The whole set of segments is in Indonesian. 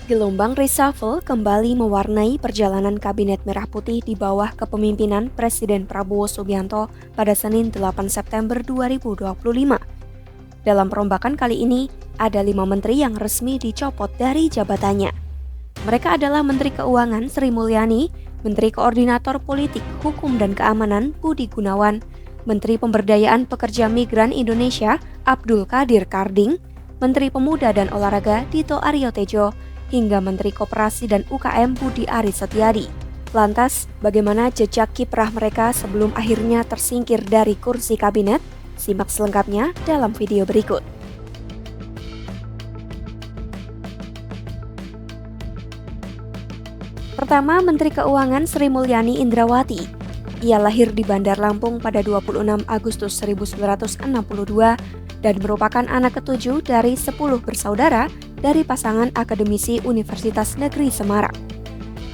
Gelombang reshuffle kembali mewarnai perjalanan Kabinet Merah Putih di bawah kepemimpinan Presiden Prabowo Subianto pada Senin 8 September 2025. Dalam perombakan kali ini, ada 5 menteri yang resmi dicopot dari jabatannya. Mereka adalah Menteri Keuangan Sri Mulyani, Menteri Koordinator Politik, Hukum dan Keamanan Budi Gunawan, Menteri Pemberdayaan Pekerja Migran Indonesia Abdul Qadir Karding, Menteri Pemuda dan Olahraga Dito Aryo Tejo, hingga Menteri Koperasi dan UKM Budi Aris Setiadi. Lantas, bagaimana jejak kiprah mereka sebelum akhirnya tersingkir dari kursi kabinet? Simak selengkapnya dalam video berikut. Pertama, Menteri Keuangan Sri Mulyani Indrawati. Ia lahir di Bandar Lampung pada 26 Agustus 1962 dan merupakan anak ketujuh dari 10 bersaudara dari pasangan akademisi Universitas Negeri Semarang.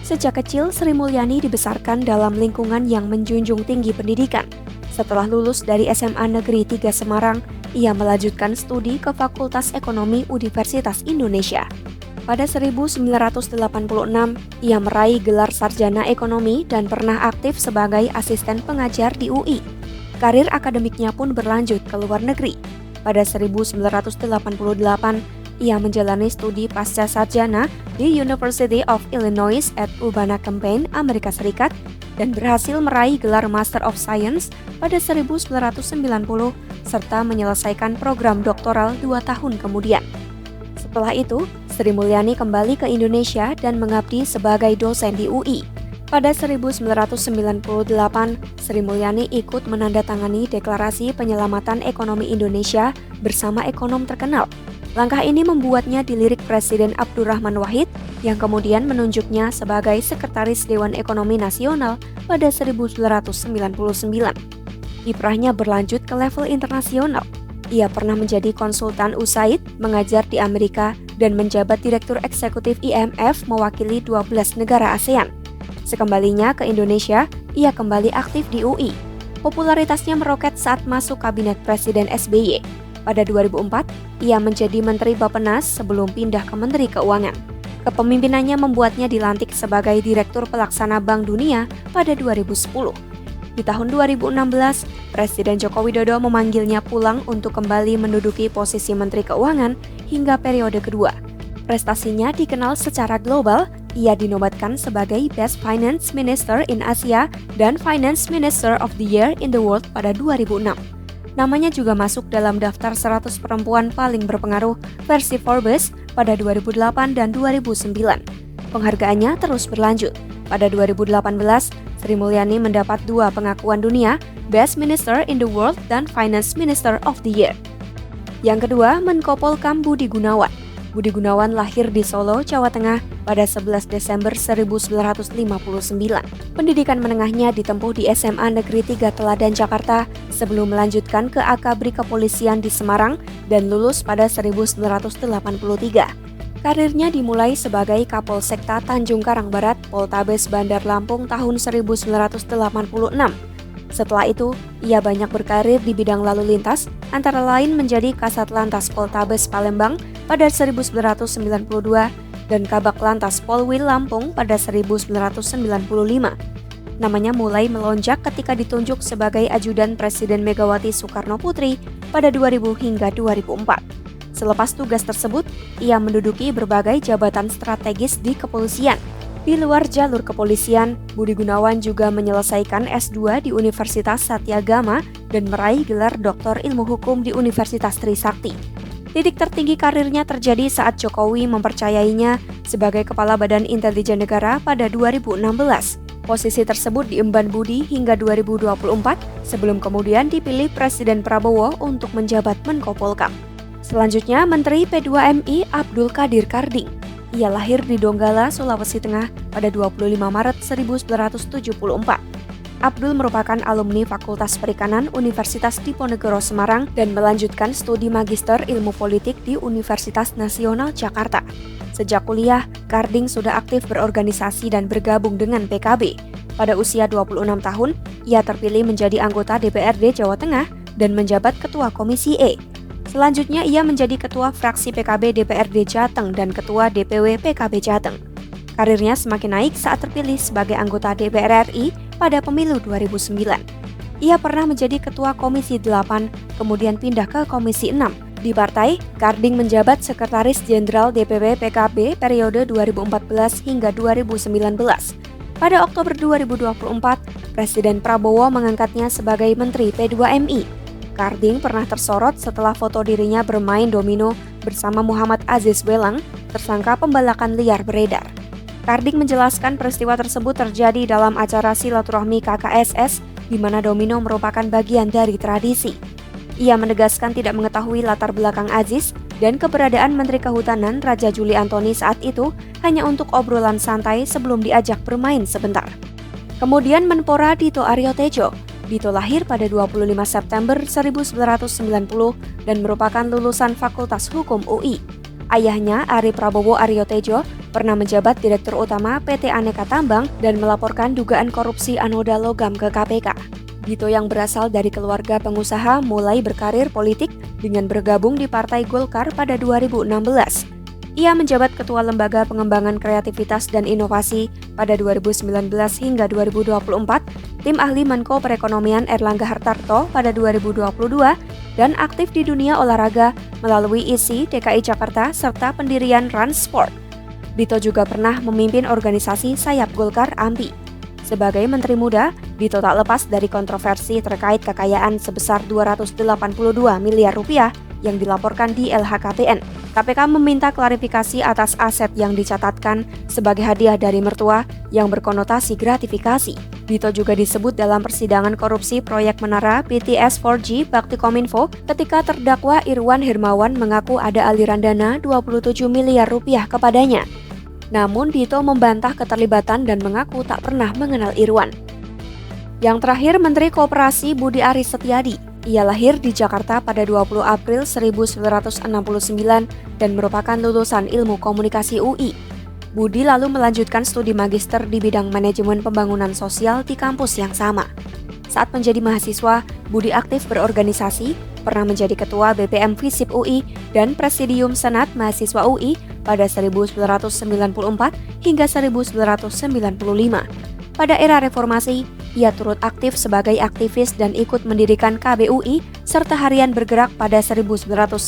Sejak kecil, Sri Mulyani dibesarkan dalam lingkungan yang menjunjung tinggi pendidikan. Setelah lulus dari SMA Negeri 3 Semarang, ia melanjutkan studi ke Fakultas Ekonomi Universitas Indonesia. Pada 1986, ia meraih gelar sarjana ekonomi dan pernah aktif sebagai asisten pengajar di UI. Karir akademiknya pun berlanjut ke luar negeri. Pada 1988, ia menjalani studi pasca sarjana di University of Illinois at Urbana-Champaign, Amerika Serikat, dan berhasil meraih gelar Master of Science pada 1990 serta menyelesaikan program doktoral 2 tahun kemudian. Setelah itu, Sri Mulyani kembali ke Indonesia dan mengabdi sebagai dosen di UI. Pada 1998, Sri Mulyani ikut menandatangani Deklarasi Penyelamatan Ekonomi Indonesia bersama ekonom terkenal. Langkah ini membuatnya dilirik Presiden Abdurrahman Wahid yang kemudian menunjuknya sebagai Sekretaris Dewan Ekonomi Nasional pada 1999. Kiprahnya berlanjut ke level internasional. Ia pernah menjadi konsultan USAID, mengajar di Amerika, dan menjabat Direktur Eksekutif IMF mewakili 12 negara ASEAN. Sekembalinya ke Indonesia, ia kembali aktif di UI. Popularitasnya meroket saat masuk Kabinet Presiden SBY. Pada 2004, ia menjadi Menteri Bappenas sebelum pindah ke Menteri Keuangan. Kepemimpinannya membuatnya dilantik sebagai Direktur Pelaksana Bank Dunia pada 2010. Di tahun 2016, Presiden Joko Widodo memanggilnya pulang untuk kembali menduduki posisi Menteri Keuangan hingga periode kedua. Prestasinya dikenal secara global, ia dinobatkan sebagai Best Finance Minister in Asia dan Finance Minister of the Year in the World pada 2006. Namanya juga masuk dalam daftar 100 perempuan paling berpengaruh versi Forbes pada 2008 dan 2009. Penghargaannya terus berlanjut. Pada 2018, Sri Mulyani mendapat 2 pengakuan dunia, Best Minister in the World dan Finance Minister of the Year. Yang kedua, Menko Polhukam Budi Gunawan. Budi Gunawan lahir di Solo, Jawa Tengah pada 11 Desember 1959. Pendidikan menengahnya ditempuh di SMA Negeri 3 Teladan, Jakarta, sebelum melanjutkan ke Akabri Kepolisian di Semarang dan lulus pada 1983. Karirnya dimulai sebagai Kapolsekta Tanjung Karang Barat, Poltabes Bandar Lampung tahun 1986. Setelah itu, ia banyak berkarir di bidang lalu lintas, antara lain menjadi Kasat Lantas Poltabes Palembang pada 1992 dan Kabak Lantas Polwil Lampung pada 1995. Namanya mulai melonjak ketika ditunjuk sebagai ajudan Presiden Megawati Soekarno Putri pada 2000 hingga 2004. Selepas tugas tersebut, ia menduduki berbagai jabatan strategis di kepolisian. Di luar jalur kepolisian, Budi Gunawan juga menyelesaikan S2 di Universitas Satyagama dan meraih gelar Doktor Ilmu Hukum di Universitas Trisakti. Titik tertinggi karirnya terjadi saat Jokowi mempercayainya sebagai Kepala Badan Intelijen Negara pada 2016. Posisi tersebut diemban Budi hingga 2024 sebelum kemudian dipilih Presiden Prabowo untuk menjabat Menko Polhukam. Selanjutnya, Menteri P2MI Abdul Qadir Karding. Ia lahir di Donggala, Sulawesi Tengah pada 25 Maret 1974. Abdul merupakan alumni Fakultas Perikanan Universitas Diponegoro Semarang dan melanjutkan studi Magister Ilmu Politik di Universitas Nasional Jakarta. Sejak kuliah, Karding sudah aktif berorganisasi dan bergabung dengan PKB. Pada usia 26 tahun, ia terpilih menjadi anggota DPRD Jawa Tengah dan menjabat Ketua Komisi E. Selanjutnya ia menjadi Ketua Fraksi PKB DPRD Jateng dan Ketua DPW PKB Jateng. Karirnya semakin naik saat terpilih sebagai anggota DPR RI pada pemilu 2009. Ia pernah menjadi Ketua Komisi 8, kemudian pindah ke Komisi 6. Di partai, Karding menjabat Sekretaris Jenderal DPW PKB periode 2014 hingga 2019. Pada Oktober 2024, Presiden Prabowo mengangkatnya sebagai Menteri P2MI. Karding pernah tersorot setelah foto dirinya bermain domino bersama Muhammad Aziz Welang, tersangka pembalakan liar beredar. Karding menjelaskan peristiwa tersebut terjadi dalam acara silaturahmi KKSS, di mana domino merupakan bagian dari tradisi. Ia menegaskan tidak mengetahui latar belakang Aziz dan keberadaan Menteri Kehutanan Raja Juli Antoni saat itu hanya untuk obrolan santai sebelum diajak bermain sebentar. Kemudian Menpora Dito Aryo Tejo. Dito lahir pada 25 September 1990 dan merupakan lulusan Fakultas Hukum UI. Ayahnya, Ari Prabowo Aryo Tejo, pernah menjabat Direktur Utama PT Aneka Tambang dan melaporkan dugaan korupsi anoda logam ke KPK. Dito yang berasal dari keluarga pengusaha mulai berkarir politik dengan bergabung di Partai Golkar pada 2016. Ia menjabat Ketua Lembaga Pengembangan Kreativitas dan Inovasi pada 2019 hingga 2024, tim ahli Menko Perekonomian Erlangga Hartarto pada 2022, dan aktif di dunia olahraga melalui ISI DKI Jakarta serta pendirian Run Sport. Dito juga pernah memimpin organisasi sayap Golkar AMPI. Sebagai Menteri Muda, Dito tak lepas dari kontroversi terkait kekayaan sebesar 282 miliar rupiah yang dilaporkan di LHKPN. KPK meminta klarifikasi atas aset yang dicatatkan sebagai hadiah dari mertua yang berkonotasi gratifikasi. Dito juga disebut dalam persidangan korupsi proyek menara BTS 4G Baktikominfo ketika terdakwa Irwan Hermawan mengaku ada aliran dana 27 miliar rupiah kepadanya. Namun Dito membantah keterlibatan dan mengaku tak pernah mengenal Irwan. Yang terakhir, Menteri Koperasi Budi Aris Setiadi. Ia lahir di Jakarta pada 20 April 1969 dan merupakan lulusan Ilmu Komunikasi UI. Budi lalu melanjutkan studi magister di bidang manajemen pembangunan sosial di kampus yang sama. Saat menjadi mahasiswa, Budi aktif berorganisasi, pernah menjadi Ketua BPM Visip UI dan Presidium Senat Mahasiswa UI pada 1994 hingga 1995. Pada era reformasi, ia turut aktif sebagai aktivis dan ikut mendirikan KBUI serta harian bergerak pada 1998.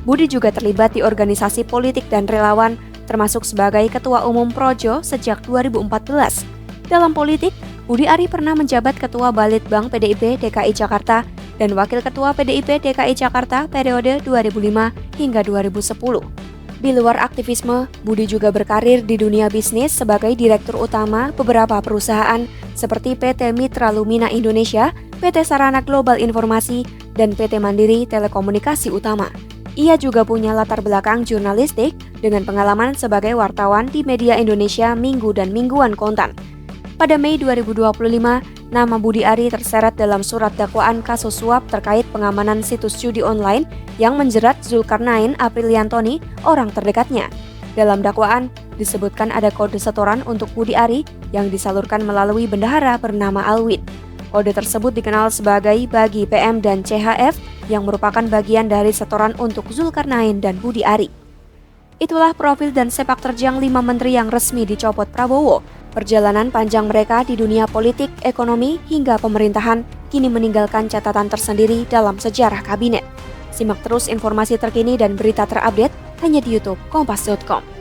Budi juga terlibat di organisasi politik dan relawan, termasuk sebagai Ketua Umum Projo sejak 2014. Dalam politik, Budi Ari pernah menjabat Ketua Balitbang PDIP DKI Jakarta dan Wakil Ketua PDIP DKI Jakarta periode 2005 hingga 2010. Di luar aktivisme, Budi juga berkarir di dunia bisnis sebagai Direktur Utama beberapa perusahaan seperti PT Mitra Lumina Indonesia, PT Sarana Global Informasi, dan PT Mandiri Telekomunikasi Utama. Ia juga punya latar belakang jurnalistik dengan pengalaman sebagai wartawan di media Indonesia Minggu dan Mingguan Kontan. Pada Mei 2025, nama Budi Ari terseret dalam surat dakwaan kasus suap terkait pengamanan situs judi online yang menjerat Zulkarnain Apriliantoni, orang terdekatnya. Dalam dakwaan, disebutkan ada kode setoran untuk Budi Ari yang disalurkan melalui bendahara bernama Alwin. Kode tersebut dikenal sebagai bagi PM dan CHF yang merupakan bagian dari setoran untuk Zulkarnain dan Budi Ari. Itulah profil dan sepak terjang 5 menteri yang resmi dicopot Prabowo. Perjalanan panjang mereka di dunia politik, ekonomi, hingga pemerintahan kini meninggalkan catatan tersendiri dalam sejarah kabinet. Simak terus informasi terkini dan berita terupdate hanya di YouTube Kompas.com.